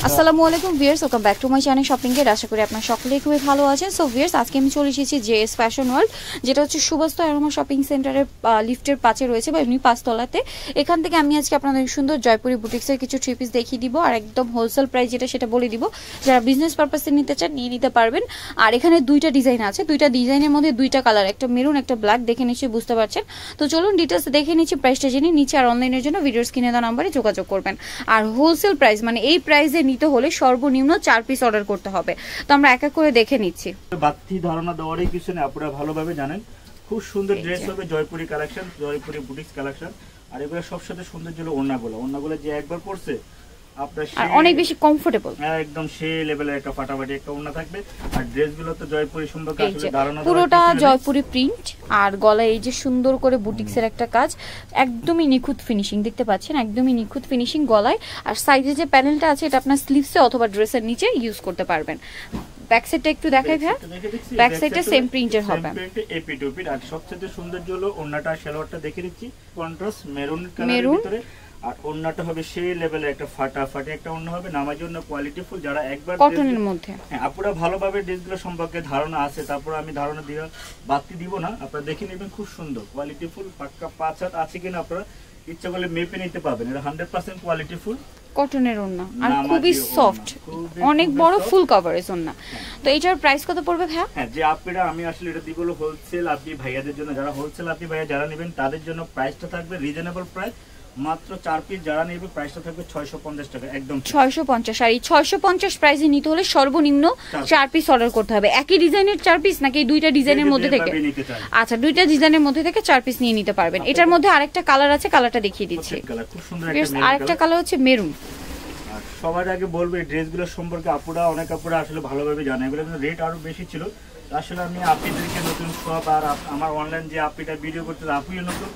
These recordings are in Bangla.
আসসালামু আলাইকুম viewers, welcome back to my channel shopping guide. আশা করি আপনারা সকলেই খুবই ভালো আছেন। সো ভিউয়ার্স, আজকে আমি চলে এসেছি জেএস ফ্যাশন ওয়ার্ল্ড, যেটা হচ্ছে সুবাস্ত অ্যারোমা শপিং সেন্টারের লিফটের পাশে রয়েছে বা এমনি 5 তলাতে। এখান থেকে আমি আজকে আপনাদের সুন্দর জয়পুরি বুটিক্সের কিছু থ্রি পিস দেখিয়ে দিব আর একদম হোলসেল প্রাইস যেটা সেটা বলে দিব। যারা বিজনেস পারপাসে নিতে চান নিয়ে নিতে পারবেন। আর এখানে দুইটা ডিজাইন আছে, দুইটা ডিজাইনের মধ্যে দুইটা কালার, একটা মেরুন একটা ব্ল্যাক, দেখে নিশ্চয়ই বুঝতে পারছেন। তো চলুন ডিটেলস দেখে নিচ্ছি, প্রাইসটা জেনে নিচ্ছি। আর অনলাইনের জন্য ভিডিওর স্ক্রিনে দেওয়া নাম্বারে যোগাযোগ করবেন। আর হোলসেল প্রাইস মানে এই প্রাইসে নিতে হলে সর্বনিম্ন 4 পিস অর্ডার করতে হবে। তো আমরা এক এক করে দেখে নিচ্ছি। বাড়তি ধারণা দেওয়ারই কিছু নেই, আপনারা ভালোভাবে জানেন। খুব সুন্দর ড্রেস হবে, Jaipuri collection, Jaipuri boutiques collection. আর এগুলো সবসাথে সুন্দর ছিল ওড়নাগুলো যে একবার পরছে আপনার অনেক বেশি কমফোর্টেবল, একদম সেই লেভেলের একটা ফাটাফাটি একটা ওড়না থাকবে। আর ড্রেসগুলো তো জয়পুরি সম্পর্কে আসলে ধারণা পুরোটা জয়পুরি প্রিন্ট, আর গলায় এই যে সুন্দর করে বুটিক্সের একটা কাজ, একদমই নিখুঁত ফিনিশিং দেখতে পাচ্ছেন, একদমই নিখুঁত ফিনিশিং গলায়। আর সাইডে যে প্যানেলটা আছে এটা আপনার স্লিভসে অথবা ড্রেসের নিচে ইউজ করতে পারবেন। ব্যাক সাইডটা একটু দেখাই ভাই, ব্যাক সাইডটা সেম প্রিন্টের হবে, এপি টু পিট। আর সবচেয়ে সুন্দর হলো ওড়নাটা, সালোয়ারটা দেখে দিচ্ছি, কন্ট্রাস্ট মেরুন কালারের ভিতরে। আর ওড়নাটা হবে সেই লেভেলের একটা ফাটাফাটি একটা ওড়না হবে, নামার জন্য কোয়ালিটিফুল। যারা একবার কটনের মধ্যে, হ্যাঁ আপুরা ভালোভাবে ড্রেসগুলো সম্পর্কে ধারণা আছে, তারপর আমি ধারণা দিয়ে বাড়তি দিব না, আপনারা দেখে নেবেন। খুব সুন্দর কোয়ালিটিফুল, পাক্কা 5 হাত আছে কিনা আপনারা ইচ্ছা করলে মেপে নিতে পারবেন। এটা 100% কোয়ালিটিফুল কটনের ওড়না আর খুবই সফট, অনেক বড় ফুল কভারেজ ওড়না। তো এটার প্রাইস কত পড়বে ভাইয়া? হ্যাঁ, যে আপনারা আমি আসলে এটা দিব হোলসেল আপনি ভাইয়াদের জন্য, যারা হোলসেল আপনি ভাইয়া যারা নেবেন তাদের জন্য প্রাইসটা থাকবে রিজনেবল প্রাইস। মাত্র 4 পিস যারা নেবে প্রাইসটা থাকবে 650 টাকা, একদম 650। আর এই 650 প্রাইসে নিতে হলে সর্বনিম্ন 4 পিস অর্ডার করতে হবে। একই ডিজাইনের 4 পিস নাকি এই দুইটা ডিজাইনের মধ্যে থেকে? আচ্ছা, দুইটা ডিজাইনের মধ্যে থেকে 4 পিস নিয়ে নিতে পারবেন। এটার মধ্যে আরেকটা কালার আছে, কালারটা দেখিয়ে দিচ্ছি। খুব সুন্দর একটা আরেকটা কালার হচ্ছে মেরুন। আর সবার আগে বলবো এই ড্রেসগুলো সম্পর্কে আপুরা, অনেক আপুরা আসলে ভালোভাবে জানে, এগুলো কিন্তু রেট আরো বেশি ছিল। আসলে আমি আপনাদেরকে নতুন শপ আর আমার অনলাইন যে আপনিটা ভিডিও করতে আপুও নতুন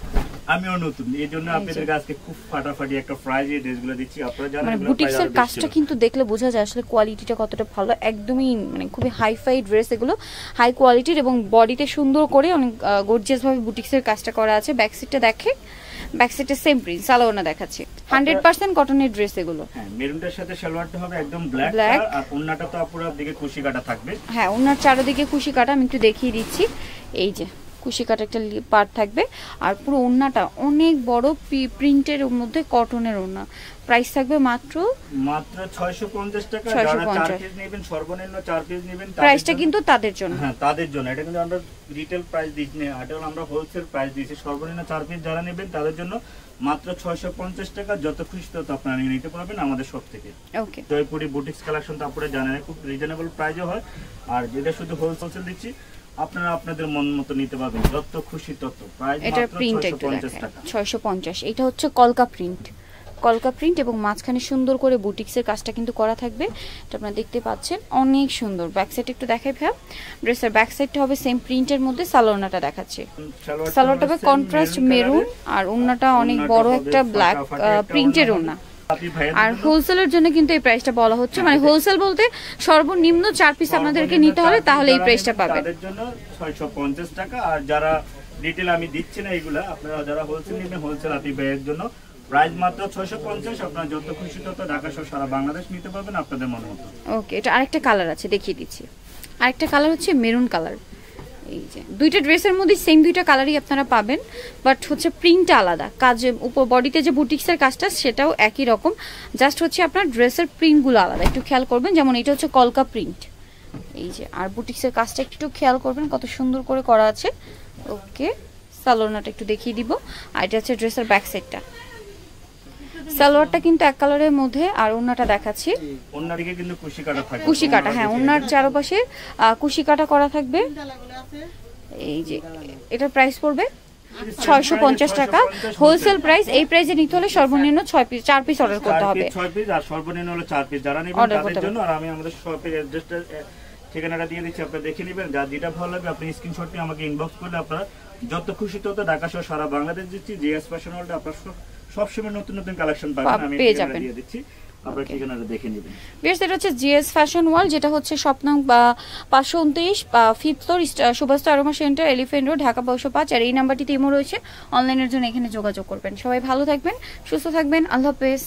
আমিও নতুন, এই জন্য আপনাদের আজকে খুব ফাটাফাটি একটা প্রাইস এই ড্রেসগুলো দিচ্ছি। আপনারা জানেন মানে বুটিক্সের কাজটা কিন্তু দেখলে বোঝা যায় আসলে কোয়ালিটিটা কতটা ভালো, একদমই মানে খুবই হাইফাই ড্রেস, এগুলো হাই কোয়ালিটির এবং বডিতে সুন্দর করে অনেক গর্জিয়াস ভাবে বুটিক্সের কাজটা করা আছে। ব্যাক সাইডটা দেখে, ব্যাক সাইডে সেম প্রিন্ট সালোয়ারটা দেখাচ্ছে, 100% কটনের ড্রেস এগুলো। হ্যাঁ, মেরুনটার সাথে সালোয়ারটা হবে একদম ব্ল্যাক, আর ওন্নাটা তো পুরো দিকে কুশি কাটা থাকবে। হ্যাঁ, ওন্নার চারদিকে কুশি কাটা, আমি একটু দেখিয়ে দিচ্ছি। এই যে কুশি কাটা একটা পার্ট থাকবে, আর পুরো ওন্নাটা অনেক বড় প্রিন্টের মধ্যে কটনের ওন্না। প্রাইস থাকবে মাত্র 650 টাকা। যারা 4 পিস নেবেন, সর্বনিম্ন 4 পিস নেবেন, প্রাইসটা কিন্তু তাদের জন্য। হ্যাঁ, তাদের জন্য। এটা কিন্তু আমরা রিটেল প্রাইস দিচ্ছি না, এটা আমরা হোলসেল প্রাইস দিচ্ছি। সর্বনিম্ন 4 পিস যারা নেবেন তাদের জন্য মাত্র 650 টাকা। যত খুশি তত আপনারা নিয়ে নিতে পারবেন আমাদের শপ থেকে। ওকে, জয়পুরি বুটিক্স কালেকশন তো আপনারা জানেন খুব রিজনেবল প্রাইসে হয়। আর যেটা শুধু হোলসেল দিচ্ছি, আপনারা আপনাদের মন মতো নিতে পারবেন, যত খুশি তত। প্রাইস মাত্র 650 টাকা। 650। এটা হচ্ছে কলকা প্রিন্ট, কলকা প্রিন্ট এবং মাঝখানে সুন্দর করে বুটিক্সের কাজটা কিন্তু করা থাকবে। এটা আপনারা দেখতে পাচ্ছেন, অনেক সুন্দর। ব্যাক সাইড একটু দেখাই ভাই, ড্রেসের ব্যাক সাইডটা হবে সেম প্রিন্টের মধ্যে। সালোয়ারটা দেখাচ্ছে, সালোয়ারটা হবে কন্ট্রাস্ট মেরুন, আর ওড়নাটা অনেক বড় একটা ব্ল্যাক প্রিন্টের ওড়না। আর হোলসেলের জন্য কিন্তু এই প্রাইসটা বলা হচ্ছে, মানে হোলসেল বলতে সর্বনিম্ন 4 পিস আপনাদেরকে নিতে হলে, তাহলে এই প্রাইসটা পাবেন। তাদের জন্য 650 টাকা। আর যারা রিটেল আমি দিচ্ছি না এগুলা, আপনারা যারা হোলসেল নেবেন, হোলসেল আপনি ভাইয়ের জন্য প্রাইস মাত্র 650। আপনারা যত খুশি তত ঢাকা সহ সারা বাংলাদেশ নিতে পারবেন আপনাদের মন মতো। ওকে, এটা আরেকটা কালার আছে, দেখিয়ে দিচ্ছি। আরেকটা কালার হচ্ছে মেরুন কালার। এই যে দুইটা ড্রেসের মধ্যে সেম দুইটা কালারই আপনারা পাবেন, বাট হচ্ছে প্রিন্টটা আলাদা। কাজে উপর বডিতে যে বুটিক্সের কাজটা সেটাও একই রকম, জাস্ট হচ্ছে আপনার ড্রেসের প্রিন্টগুলো আলাদা, একটু খেয়াল করবেন। যেমন এটা হচ্ছে কলকা প্রিন্ট, এই যে। আর বুটিক্সের কাজটা একটু খেয়াল করবেন কত সুন্দর করে করা আছে। ওকে, সালোয়ারটা একটু দেখিয়ে দিব। আর এটা হচ্ছে ড্রেসের ব্যাক সাইডটা, সালোয়ারটা কিন্তু এক কালারের মধ্যে। আর ওন্নাটা দেখাচ্ছি, ওন্নাটিকে কিন্তু কুশি কাটা থাকবে, কুশি কাটা। হ্যাঁ, ওন্নার চারপাশে কুশি কাটা করা থাকবে। এই যে এটার প্রাইস পড়বে 650 টাকা হোলসেল প্রাইস। এই প্রাইসে নিতে হলে সর্বনিম্ন 4 পিস অর্ডার করতে হবে। 6 পিস আর সর্বনিম্ন হলো 4 পিস যারা নেবেন তাদের জন্য। আর আমি আমাদের শপের অ্যাড্রেসটা ঠিকানাটা দিয়ে দিচ্ছি, আপনারা দেখে নেবেন। যা যেটা ভালো লাগে আপনি স্ক্রিনশট নিয়ে আমাকে ইনবক্স করলে আপনারা যত খুশি তত ঢাকা সহ সারা বাংলাদেশ দিচ্ছি। জিএস ফ্যাশন ওয়ার্ল্ডে আপনারা সবসময় নতুন নতুন কালেকশন পাবেন, আমি ঠিকানা দিয়ে দিচ্ছি, আপনারা ঠিকানাটা দেখে নেবেন। বেশ, এটা হচ্ছে জিএস ফ্যাশন ওয়ার্ল্ড, যেটা হচ্ছে Shwapno 529 5th floor, Subastu aroma centre, elephant road, Dhaka 505। আর এই নাম্বারটিতে ইমো রয়েছে, অনলাইনের জন্য এখানে যোগাযোগ করবেন। সবাই ভালো থাকবেন, সুস্থ থাকবেন, আল্লাহ হাফেজ।